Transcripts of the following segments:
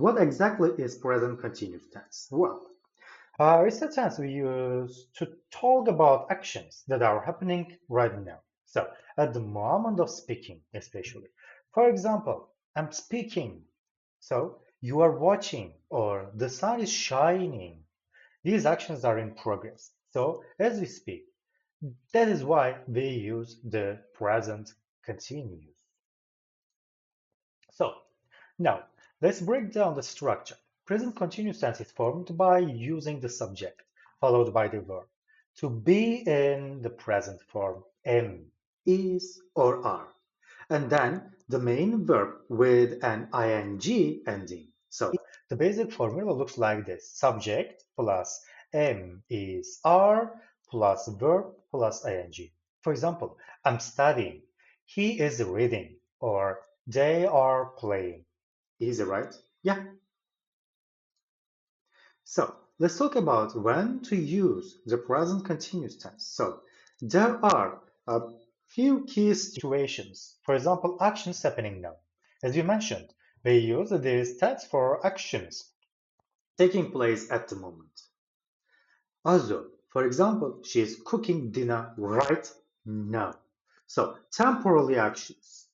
What exactly is present continuous tense? Well, it's a tense we use to talk about actions that are happening right now. So, at the moment of speaking, especially. For example, I'm speaking. So, you are watching, or the sun is shining. These actions are in progress. So, as we speak, that is why we use the present continuous. So, now let's break down the structure. Present continuous tense is formed by using the subject followed by the verb to be in the present form am, is, or are, and then the main verb with an ing ending. So the basic formula looks like this: subject plus am, is, are plus verb plus ing. For example, I'm studying, he is reading, or they are playing. Easy, right? Yeah. So let's talk about when to use the present continuous tense. So there are a few key situations. For example, actions happening now. As you mentioned, we use this tense for actions taking place at the moment. Also, for example, she is cooking dinner right now. So temporary actions.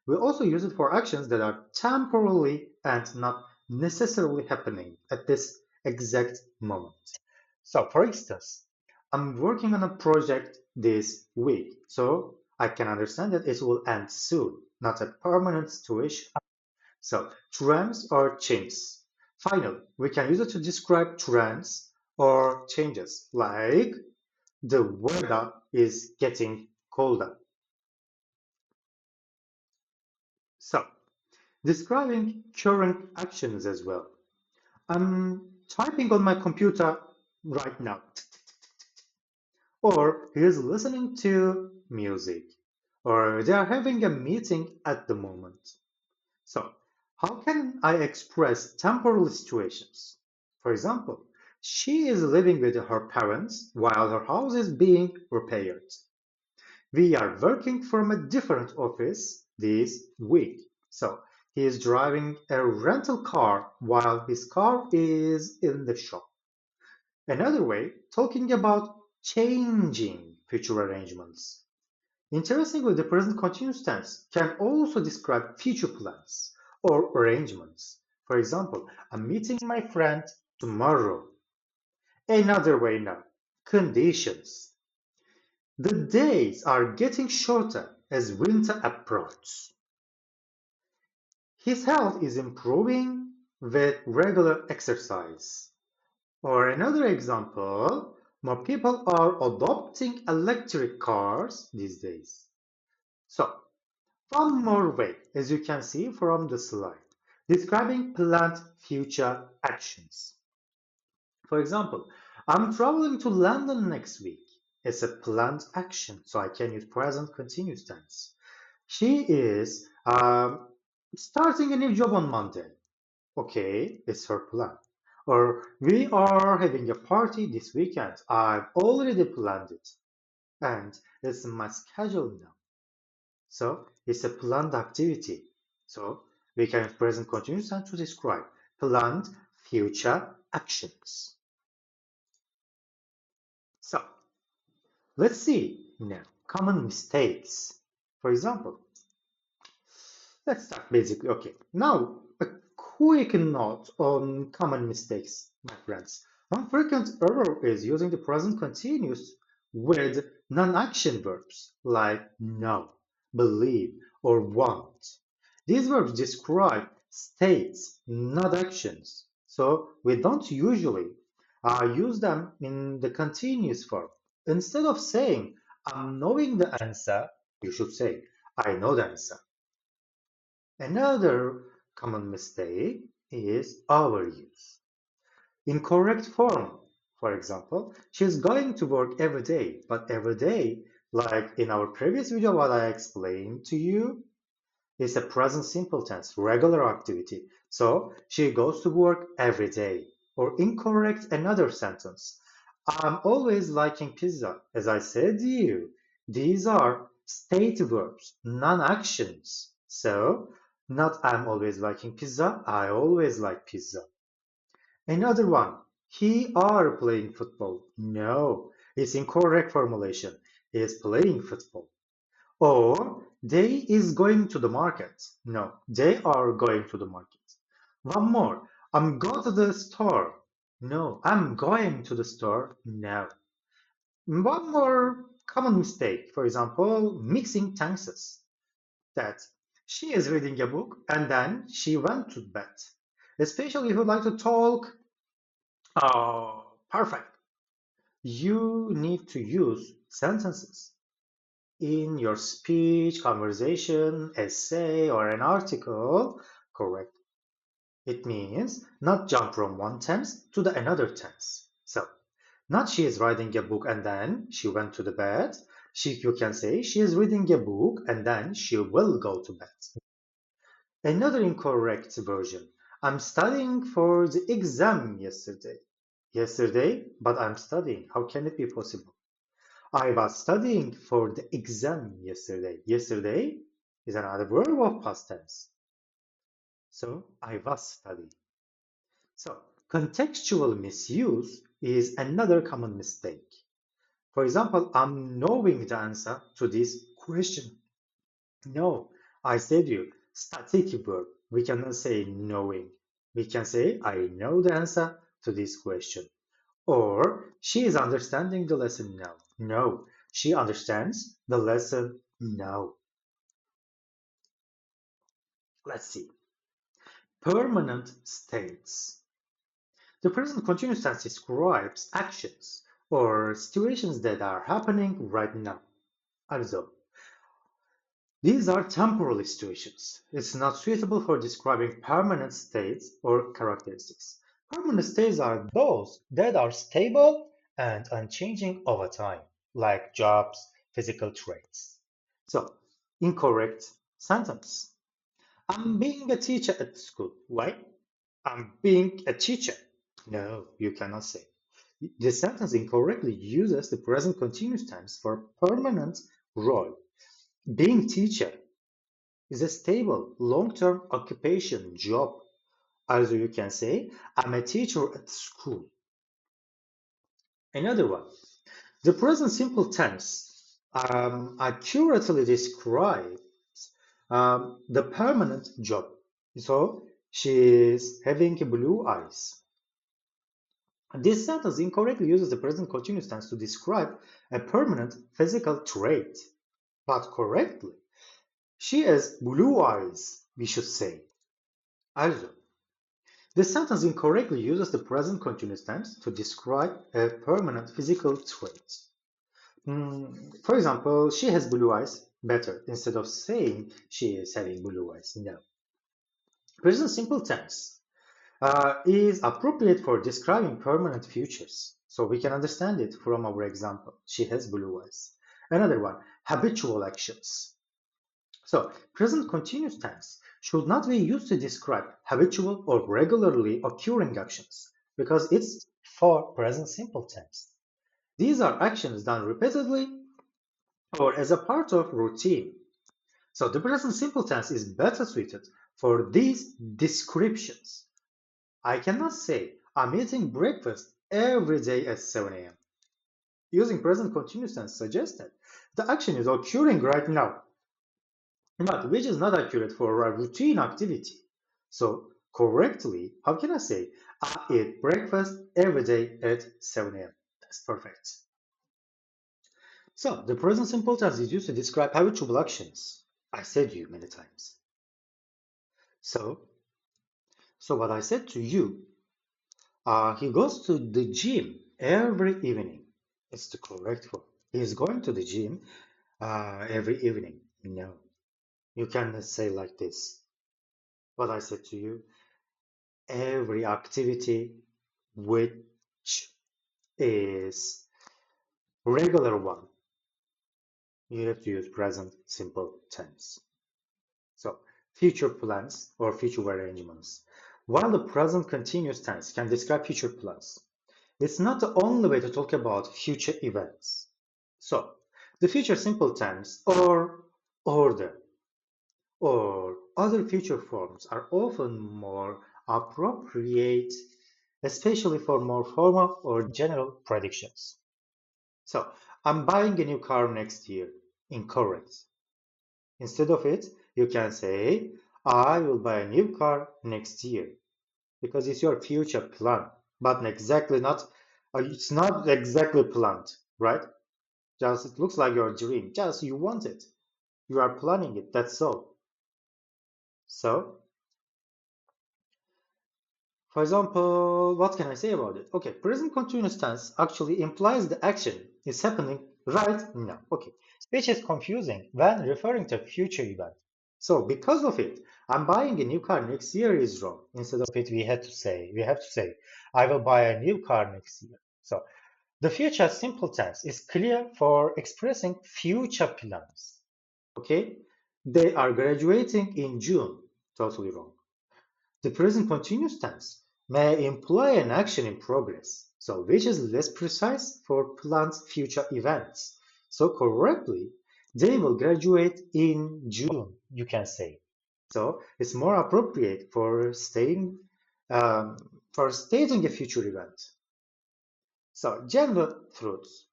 We also use it for actions that are temporarily and not necessarily happening at this exact moment. So, for instance, I'm working on a project this week, so I can understand that it will end soon, not a permanent situation. So, trends or changes. Finally, we can use it to describe trends or changes, like the weather is getting colder. So, describing current actions as well. I'm typing on my computer right now, or he is listening to music, or they are having a meeting at the moment. So, how can I express temporal situations? For example, she is living with her parents while her house is being repaired. We are working from a different office this week. So he is driving a rental car while his car is in the shop. Another way, talking about changing future arrangements. Interestingly, the present continuous tense can also describe future plans or arrangements. For example, I'm meeting my friend tomorrow. Another way now, conditions. The days are getting shorter as winter approaches. His health is improving with regular exercise. Or another example, more people are adopting electric cars these days. So, one more way, as you can see from the slide, describing planned future actions. For example, I'm traveling to London next week. It's a planned action, so I can use present continuous tense. She is starting a new job on Monday. Okay, it's her plan. Or we are having a party this weekend. I've already planned it. And it's in my schedule now. So it's a planned activity. So we can use present continuous tense to describe planned future actions. So let's see now common mistakes. For example, let's start basically. Okay, now a quick note on common mistakes, my friends. One frequent error is using the present continuous with non-action verbs like know, believe, or want. These verbs describe states, not actions. So we don't usually use them in the continuous form. Instead of saying, I'm knowing the answer, you should say, I know the answer. Another common mistake is overuse. Incorrect form. For example, she's going to work every day, but every day, like in our previous video, what I explained to you, is a present simple tense, regular activity. So she goes to work every day. Or incorrect another sentence. I'm always liking pizza. As I said to you, these are state verbs, non-actions. So Not I'm always liking pizza, I always like pizza. Another one, he are playing football. No, it's incorrect formulation. He is playing football. Or they is going to the market. No, they are going to the market. One more, I'm go to the store. No, I'm going to the store. No. One more common mistake, for example, mixing tenses. That she is reading a book and then she went to bed. Especially if you like to talk, perfect. You need to use sentences in your speech, conversation, essay, or an article. Correct. It means not jump from one tense to the another tense. So, not she is writing a book and then she went to the bed. You can say she is reading a book and then she will go to bed. Another incorrect version. I'm studying for the exam yesterday. Yesterday, but I'm studying. How can it be possible? I was studying for the exam yesterday. Yesterday is another verb of past tense. So I was studying. So contextual misuse is another common mistake. For example, I'm knowing the answer to this question. No, I said you, static verb. We cannot say knowing. We can say I know the answer to this question. Or she is understanding the lesson now. No, she understands the lesson now. Let's see. Permanent states. The present continuous tense describes actions or situations that are happening right now. Also, these are temporal situations. It's not suitable for describing permanent states or characteristics. Permanent states are those that are stable and unchanging over time, like jobs, physical traits. So, incorrect sentence. I'm being a teacher at school. Why? I'm being a teacher. No, you cannot say. This sentence incorrectly uses the present continuous tense for permanent role. Being teacher is a stable, long-term occupation job. Also, you can say, I'm a teacher at school. Another one, the present simple tense accurately describes the permanent job. So, she is having blue eyes. This sentence incorrectly uses the present continuous tense to describe a permanent physical trait, but correctly, she has blue eyes, we should say. Also, this sentence incorrectly uses the present continuous tense to describe a permanent physical trait. For example, she has blue eyes, better, instead of saying she is having blue eyes. No. Present simple tense is appropriate for describing permanent futures. So we can understand it from our example. She has blue eyes. Another one, habitual actions. So present continuous tense should not be used to describe habitual or regularly occurring actions because it's for present simple tense. These are actions done repeatedly or as a part of routine. So the present simple tense is better suited for these descriptions. I cannot say I'm eating breakfast every day at 7 a.m. Using present continuous tense suggests that the action is occurring right now, but which is not accurate for a routine activity. So correctly, how can I say I eat breakfast every day at 7 a.m.? That's perfect. So the present simple tense is used to describe habitual actions. I said you many times. So what I said to you, he goes to the gym every evening. It's the correct one. He is going to the gym every evening. No, you cannot say like this. What I said to you, every activity which is regular one, you have to use present simple tense. So future plans or future arrangements. While the present continuous tense can describe future plans, it's not the only way to talk about future events. So the future simple tense or order or other future forms are often more appropriate, especially for more formal or general predictions. So, I'm buying a new car next year. Incorrect. Instead of it, you can say, I will buy a new car next year, because it's your future plan, but it's not exactly planned, right? Just it looks like your dream, just you want it. You are planning it, that's all. So, for example, what can I say about it? Okay, present continuous tense actually implies the action is happening right now. Okay, which is confusing when referring to future event. So because of it, I'm buying a new car next year is wrong. Instead of it, we have to say, I will buy a new car next year. So the future simple tense is clear for expressing future plans. Okay, they are graduating in June. Totally wrong. The present continuous tense may imply an action in progress, so which is less precise for planned future events. So correctly, they will graduate in June, you can say. So it's more appropriate um, for stating a future event. So general truths.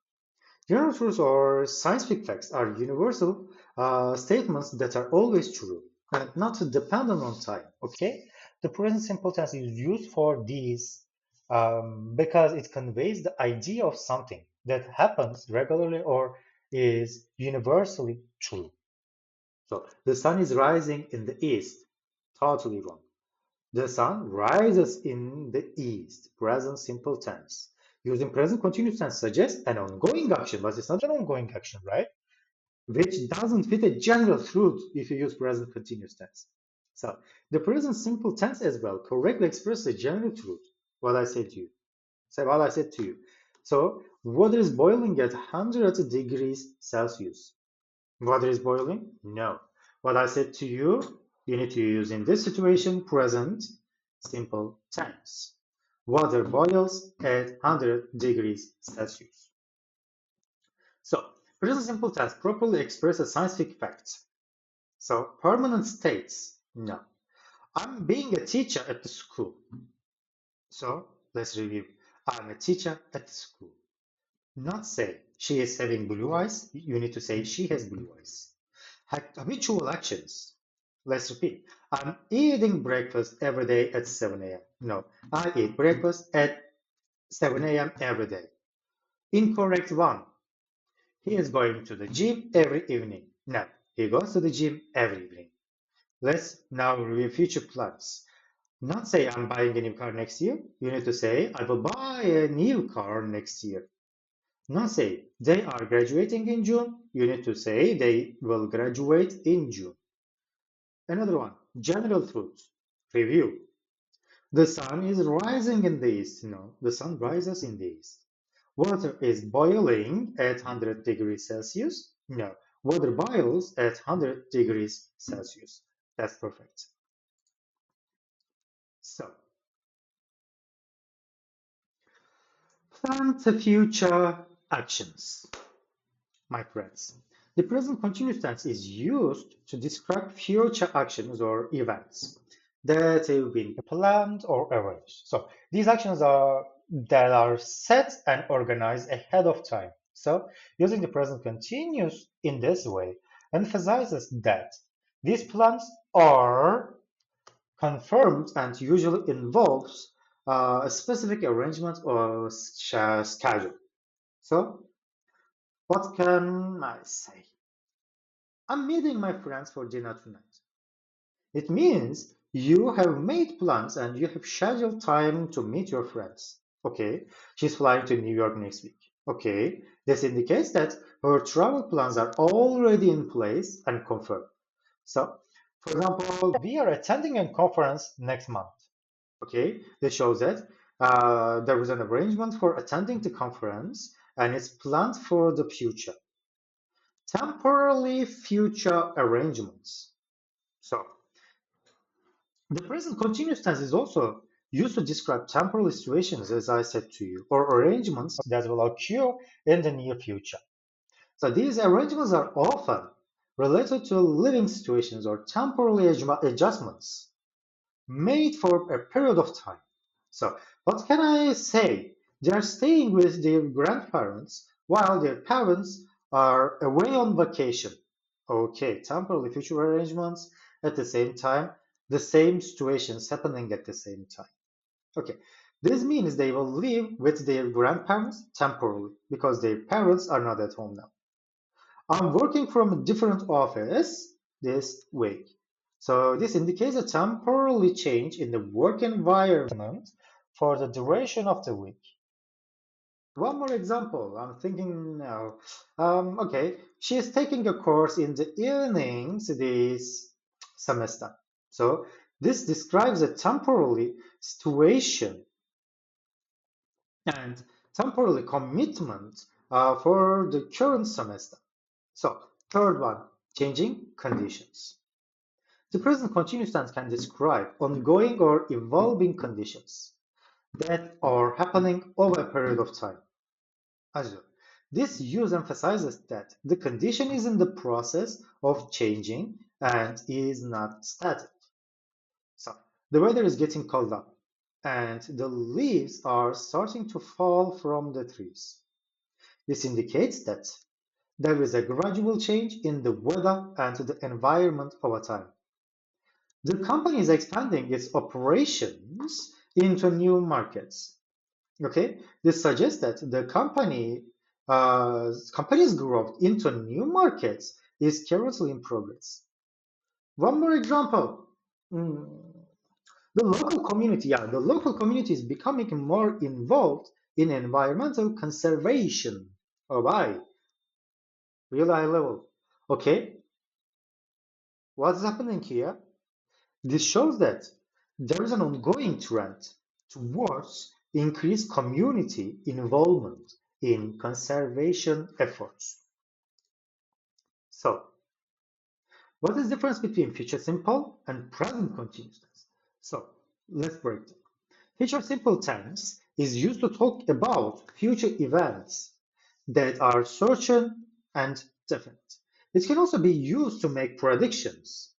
General truths or scientific facts are universal statements that are always true and not dependent on time. Okay, the present simple tense is used for these because it conveys the idea of something that happens regularly or is universally true. So the sun is rising in the east. Totally wrong. The sun rises in the east. Present simple tense. Using present continuous tense suggests an ongoing action, but it's not an ongoing action, right? Which doesn't fit a general truth if you use present continuous tense. So the present simple tense as well correctly expresses a general truth. What I said to you. Say what I said to you. So water is boiling at 100 degrees Celsius. Water is boiling? No. What I said to you, you need to use in this situation present simple tense. Water boils at 100 degrees Celsius. So, present simple tense properly expresses scientific facts. So, permanent states, no. I'm being a teacher at the school. So, let's review. I'm a teacher at the school. Not say she is having blue eyes. You need to say she has blue eyes. Habitual actions. Let's repeat. I'm eating breakfast every day at 7 a.m. No, I eat breakfast at 7 a.m. every day. Incorrect one. He is going to the gym every evening. No, he goes to the gym every evening. Let's now review future plans. Not say I'm buying a new car next year. You need to say I will buy a new car next year. Not say they are graduating in June. You need to say they will graduate in June. Another one, general truth. Review. The sun is rising in the east. No, the sun rises in the east. Water is boiling at 100 degrees Celsius. No, water boils at 100 degrees Celsius. That's perfect. So, plan the future actions, my friends. The present continuous tense is used to describe future actions or events that have been planned or arranged. So these actions are that are set and organized ahead of time. So using the present continuous in this way emphasizes that these plans are confirmed and usually involves a specific arrangement or schedule. So what can I say? I'm meeting my friends for dinner tonight. It means you have made plans and you have scheduled time to meet your friends. Okay, she's flying to New York next week. Okay, this indicates that her travel plans are already in place and confirmed. So, for example, we are attending a conference next month. Okay, this shows that there was an arrangement for attending the conference and it's planned for the future. Temporally future arrangements. So, the present continuous tense is also used to describe temporal situations, as I said to you, or arrangements that will occur in the near future. So these arrangements are often related to living situations or temporary adjustments made for a period of time. So, what can I say? They are staying with their grandparents while their parents are away on vacation. Okay, temporary future arrangements at the same time, the same situations happening at the same time. Okay, this means they will live with their grandparents temporarily because their parents are not at home now. I'm working from a different office this week. So this indicates a temporary change in the work environment for the duration of the week. One more example, I'm thinking now. Okay, she is taking a course in the evenings this semester. So this describes a temporary situation and temporary commitment for the current semester. So, third one, changing conditions. The present continuous tense can describe ongoing or evolving conditions that are happening over a period of time. Also, this use emphasizes that the condition is in the process of changing and is not static. So, the weather is getting cold up and the leaves are starting to fall from the trees. This indicates that there is a gradual change in the weather and the environment over time. The company is expanding its operations into new markets. Okay, this suggests that the company's growth into new markets is currently in progress. One more example. Mm, the local community is becoming more involved in environmental conservation. Oh, why? Real high level. Okay, what's happening here? This shows that there is an ongoing trend towards increased community involvement in conservation efforts. So, what is the difference between future simple and present continuous tense? So, let's break it. Future simple tense is used to talk about future events that are certain and definite. It can also be used to make predictions,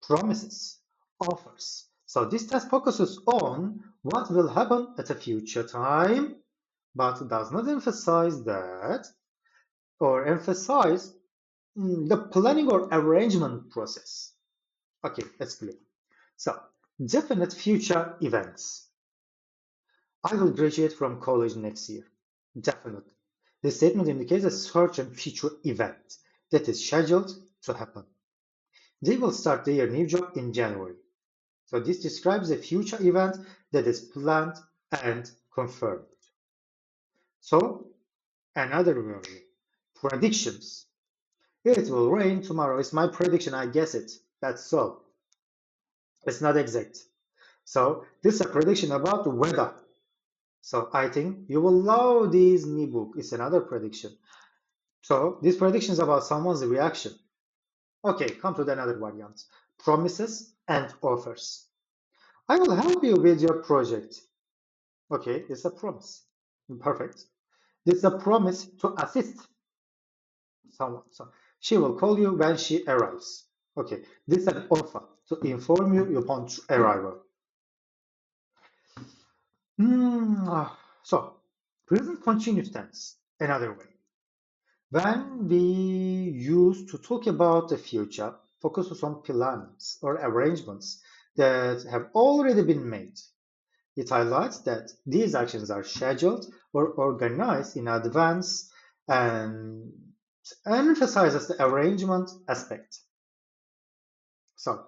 promises, offers. So this test focuses on what will happen at a future time, but does not emphasize that or emphasize the planning or arrangement process. Okay, that's clear. So, definite future events. I will graduate from college next year. Definitely. This statement indicates a certain future event that is scheduled to happen. They will start their new job in January. So this describes a future event that is planned and confirmed. So another word, predictions. It will rain tomorrow. It's my prediction. I guess it. That's so. It's not exact. So this is a prediction about the weather. So I think you will love this new book. It's another prediction. So this prediction is about someone's reaction. Okay, come to the another variant. Promises and offers. I will help you with your project. Okay, it's a promise. Perfect. This is a promise to assist someone. So she will call you when she arrives. Okay, this is an offer to inform you upon arrival. So, present continuous tense, another way. When we use to talk about the future, focuses on plans or arrangements that have already been made. It highlights that these actions are scheduled or organized in advance and emphasizes the arrangement aspect. So,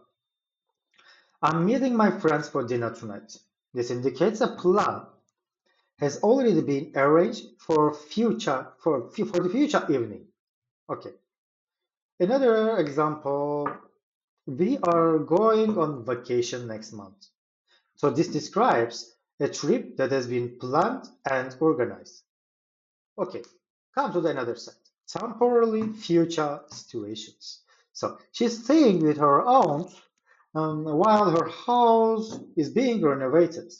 I'm meeting my friends for dinner tonight. This indicates a plan has already been arranged for the future evening. Okay. Another example, we are going on vacation next month. So this describes a trip that has been planned and organized. Okay, come to the another side. Temporarily future situations. So she's staying with her aunt while her house is being renovated.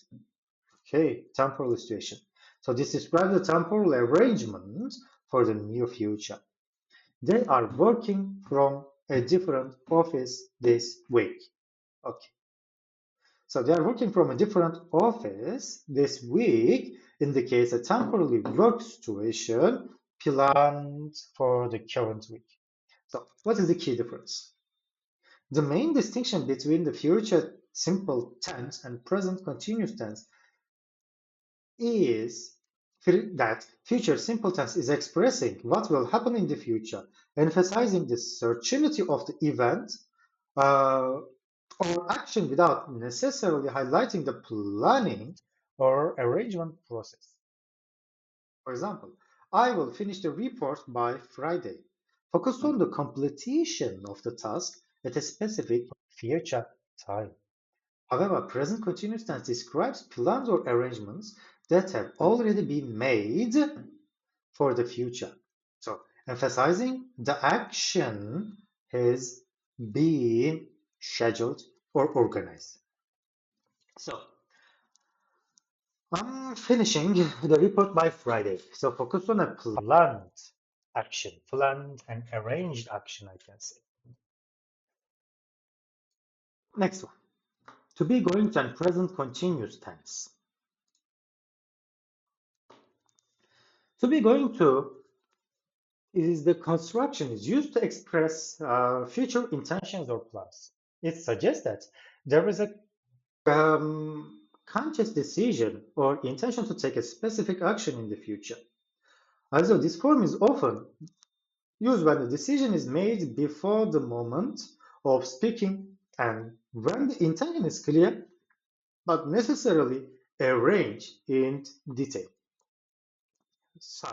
Okay, temporal situation. So this describes the temporal arrangement for the near future. They are working from a different office this week. Okay. So they are working from a different office this week indicates a temporary work situation planned for the current week. So what is the key difference? The main distinction between the future simple tense and present continuous tense is that future simple tense is expressing what will happen in the future, emphasizing the certainty of the event or action without necessarily highlighting the planning or arrangement process. For example, I will finish the report by Friday. Focus on the completion of the task at a specific future time. However, present continuous tense describes plans or arrangements that have already been made for the future. So, emphasizing the action has been scheduled or organized. So, I'm finishing the report by Friday. So, focus on a planned action, planned and arranged action, I can say. Next one. To be, going to, and present continuous tense. To be going to is the construction is used to express future intentions or plans. It suggests that there is a conscious decision or intention to take a specific action in the future. Also, this form is often used when the decision is made before the moment of speaking and when the intention is clear but necessarily arranged in detail. So,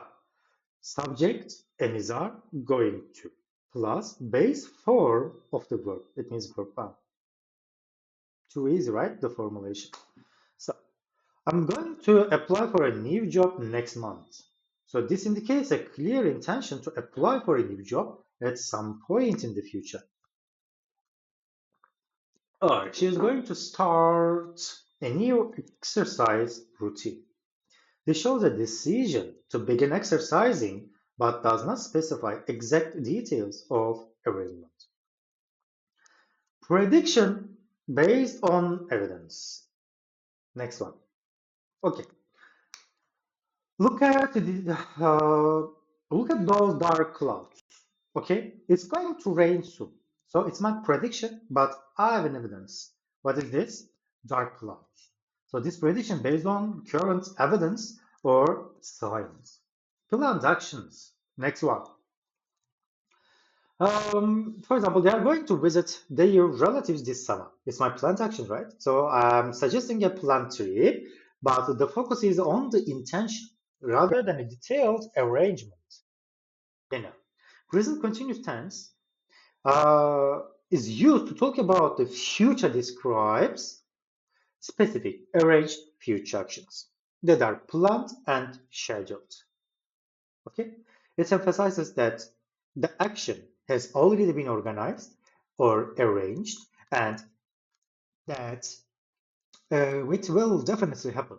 subject, emissar, going to, plus base form of the verb. It means verb one. Too easy, right? The formulation. So, I'm going to apply for a new job next month. So this indicates a clear intention to apply for a new job at some point in the future. Or she is going to start a new exercise routine. This shows a decision to begin exercising but does not specify exact details of arrangement. Prediction based on evidence. Next one. Okay. Look at those dark clouds. Okay, it's going to rain soon. So it's my prediction, but I have an evidence. What is this? Dark clouds. So this prediction based on current evidence or science. Planned actions. Next one. For example, they are going to visit their relatives this summer. It's my planned action, right? So I'm suggesting a planned trip, but the focus is on the intention rather than a detailed arrangement. Present continuous tense is used to talk about the future describes specific arranged future actions that are planned and scheduled. Okay, it emphasizes that the action has already been organized or arranged and that it will definitely happen.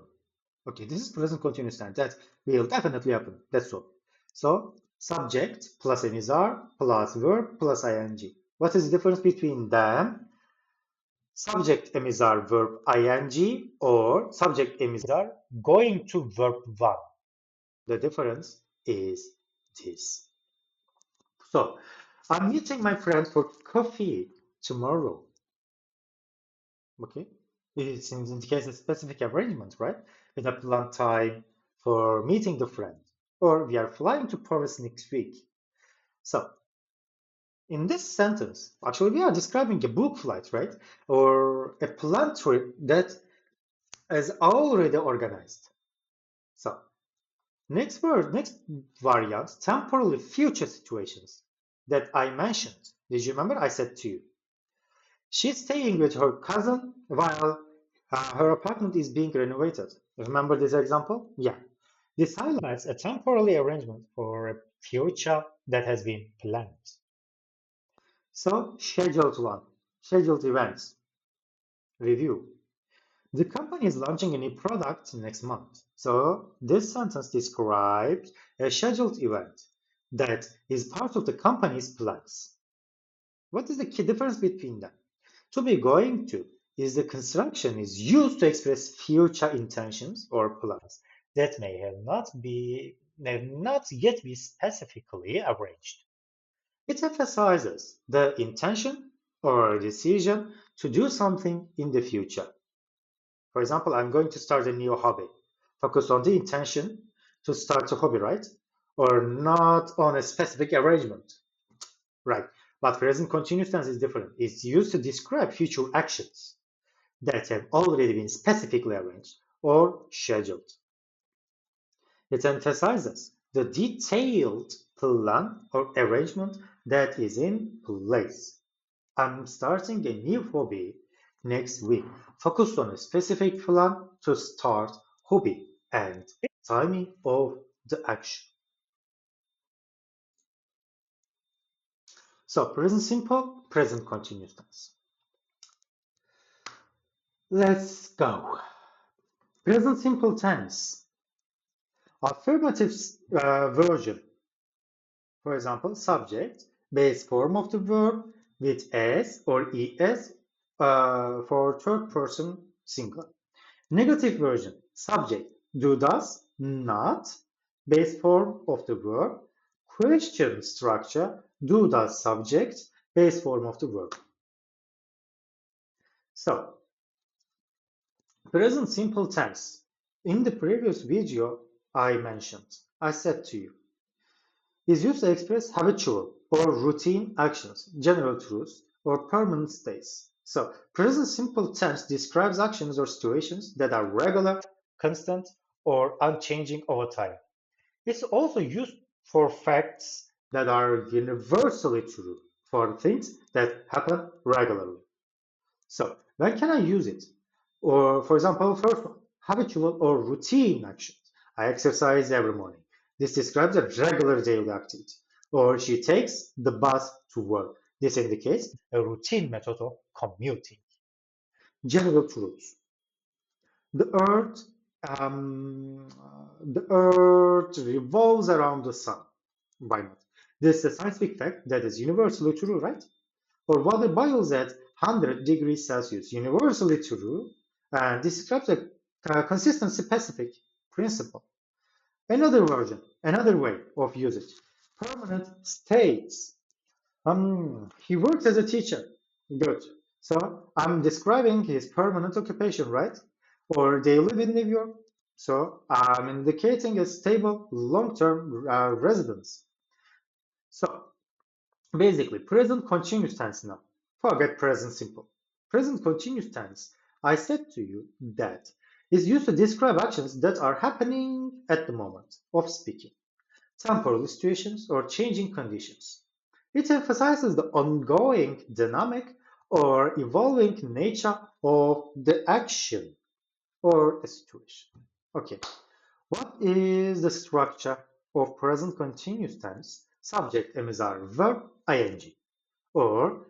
Okay, this is present continuous tense. That will definitely happen. That's all. So subject plus emissar plus verb plus ing. What is the difference between them? Subject emissar verb ing or subject emissar going to verb one. The difference is this. So I'm meeting my friend for coffee tomorrow. Okay, it indicates a specific arrangement, right? With a planned time for meeting the friend. Or we are flying to Paris next week. So in this sentence, actually we are describing a book flight, right? Or a planned trip that is already organized. So next variant, temporally future situations that I mentioned. Did you remember? I said to you. She's staying with her cousin while her apartment is being renovated. Remember this example? Yeah. This highlights a temporary arrangement for a future that has been planned. So, scheduled one, scheduled events, review. The company is launching a new product next month. So, this sentence describes a scheduled event that is part of the company's plans. What is the key difference between them? To be going to is the construction is used to express future intentions or plans that may not yet be specifically arranged. It emphasizes the intention or decision to do something in the future. For example, I'm going to start a new hobby. Focus on the intention to start a hobby, right? Or not on a specific arrangement. Right. But present continuous tense is different. It's used to describe future actions that have already been specifically arranged or scheduled. It emphasizes the detailed plan or arrangement that is in place. I'm starting a new hobby next week. Focus on a specific plan to start hobby and timing of the action. So present simple, present continuous tense. Let's go. Present simple tense. Affirmative version. For example, subject, base form of the verb with s or es for third person singular. Negative version, subject, do, does, not, base form of the verb, question structure, do, does, subject, base form of the verb. So, present simple tense. In the previous video I mentioned, I said to you, is used to express habitual or routine actions, general truths, or permanent states. So, present simple tense describes actions or situations that are regular, constant, or unchanging over time. It's also used for facts that are universally true, for things that happen regularly. So, when can I use it? Or, for example, first one, habitual or routine actions. I exercise every morning. This describes a regular daily activity. Or she takes the bus to work. This indicates a routine method of commuting. General truths. The Earth, the Earth revolves around the sun. Why not? This is a scientific fact that is universally true, right? Or water boils at 100 degrees Celsius, universally true, and describes a consistent specific principle. Another version, another way of usage, permanent states. He works as a teacher. Good. So I'm describing his permanent occupation, right? Or they live in New York. So I'm indicating a stable long-term residence. So basically, present continuous tense now. Forget present simple. Present continuous tense, I said to you that is used to describe actions that are happening at the moment of speaking, temporal situations or changing conditions. It emphasizes the ongoing dynamic or evolving nature of the action or a situation. Okay, what is the structure of present continuous tense? Subject, emissary, verb, ing. Or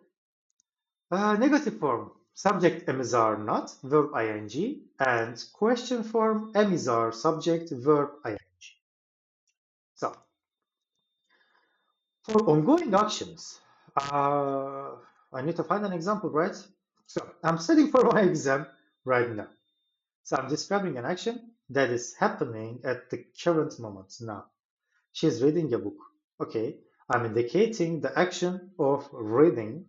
negative form, subject, emissary, not, verb, ing, and question form, emissary, subject, verb, ing. So, for ongoing actions, I need to find an example, right? So, I'm studying for my exam right now. So, I'm describing an action that is happening at the current moment now. She's reading a book. Okay, I'm indicating the action of reading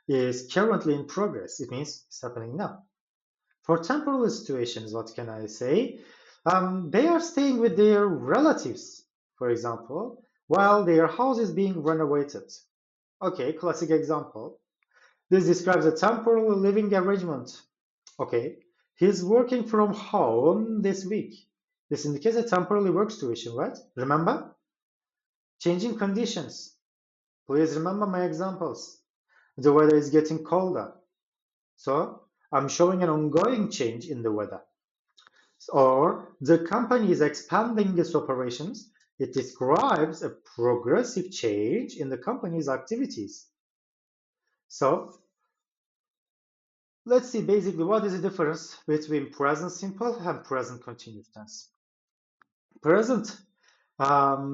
is currently in progress. It means it's happening now. For temporal situations, what can I say? They are staying with their relatives, for example, while their house is being renovated. Okay, classic example. This describes a temporal living arrangement. Okay, he's working from home this week. This indicates a temporary work situation, right? Remember? Changing conditions. Please remember my examples. The weather is getting colder. So I'm showing an ongoing change in the weather. Or the company is expanding its operations. It describes a progressive change in the company's activities. So let's see basically what is the difference between present simple and present continuous tense. Present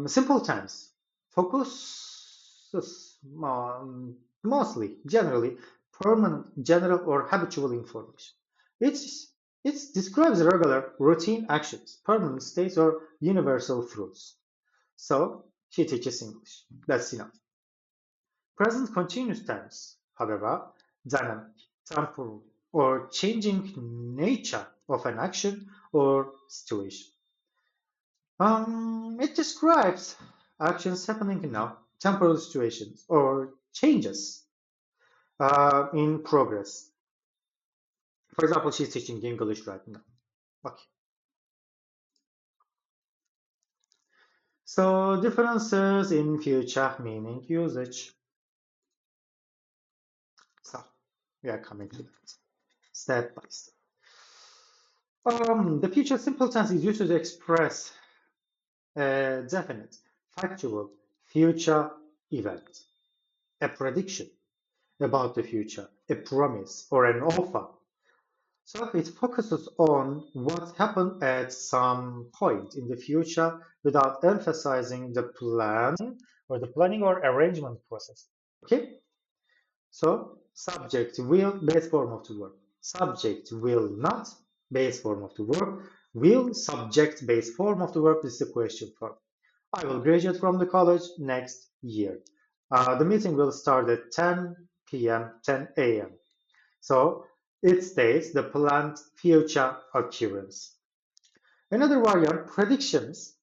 simple tense focuses on mostly, generally, permanent, general, or habitual information. It's, it describes regular, routine actions, permanent states, or universal truths. So, she teaches English. That's enough. Present continuous tense, however, dynamic, temporal, or changing nature of an action or situation. It describes actions happening now, temporal situations, or changes in progress. For example, she's teaching English right now. Okay. So differences in future meaning usage. So we are coming to that step by step. The future simple tense is used to express a definite, factual future event, a prediction about the future, a promise, or an offer. So it focuses on what happened at some point in the future without emphasizing the plan or the planning or arrangement process. Okay? So subject will, base form of the verb. Subject will not, base form of the verb. Will, subject, base form of the verb is the question form. I will graduate from the college next year. The meeting will start at 10 p.m., 10 a.m. So it states the planned future occurrence. Another variant, predictions.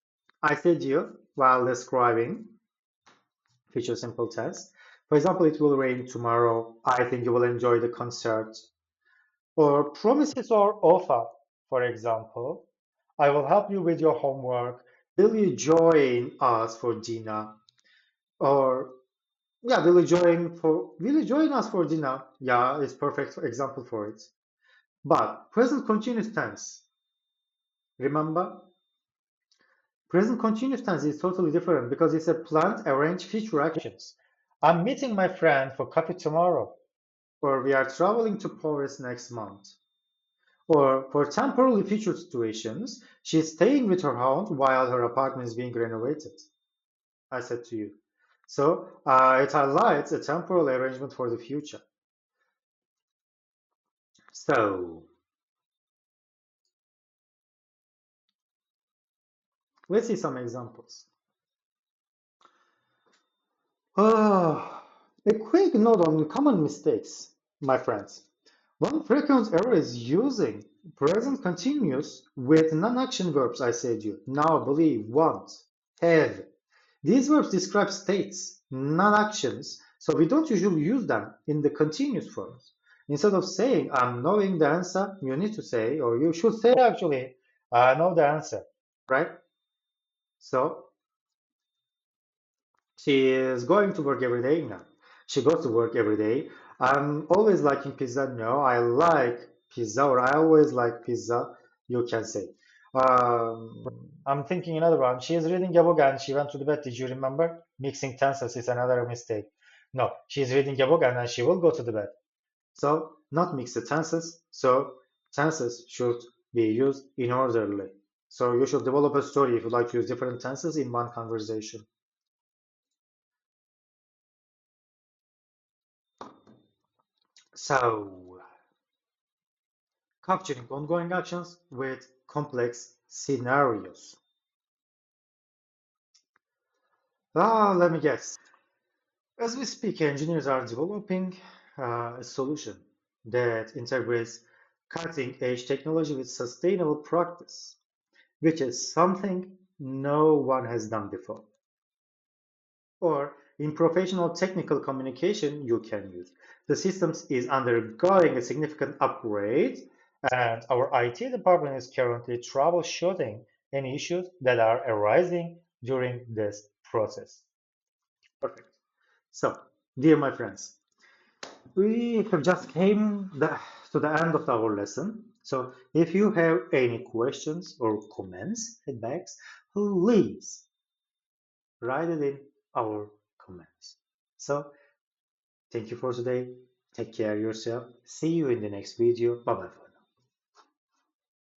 I said you while describing future simple tense. For example, it will rain tomorrow. I think you will enjoy the concert. Or promises or offer. For example, I will help you with your homework. Will you join us for dinner? Or yeah, will you join us for dinner? Yeah, it's perfect example for it. But present continuous tense, remember? Present continuous tense is totally different because it's a planned, arranged future actions. I'm meeting my friend for coffee tomorrow, or we are traveling to Paris next month. Or for temporary future situations, she's staying with her aunt while her apartment is being renovated. I said to you. So it highlights a temporal arrangement for the future. So let's see some examples. A quick note on common mistakes, my friends. One frequent error is using present continuous with non-action verbs, I said you. Now, believe, want, have. These verbs describe states, non-actions, so we don't usually use them in the continuous forms. Instead of saying, I'm knowing the answer, you need to say, or you should say actually, I know the answer, right? So, she is going to work every day now. She goes to work every day. I'm always liking pizza. No, I like pizza, or I always like pizza. You can say. I'm thinking another one. She is reading a book and she went to the bed. Did you remember? Mixing tenses is another mistake. No, she's reading a book and she will go to the bed. So, not mix the tenses. So, tenses should be used in orderly. So, you should develop a story if you like to use different tenses in one conversation. So, capturing ongoing actions with complex scenarios. Let me guess. As we speak, engineers are developing a solution that integrates cutting-edge technology with sustainable practice, which is something no one has done before. Or in professional technical communication, you can use. The system is undergoing a significant upgrade, and our IT department is currently troubleshooting any issues that are arising during this process. Perfect. So, dear my friends, we have just came to the end of our lesson. So, if you have any questions or comments, feedbacks, please write it in our comments. So, thank you for today. Take care of yourself. See you in the next video. Bye bye.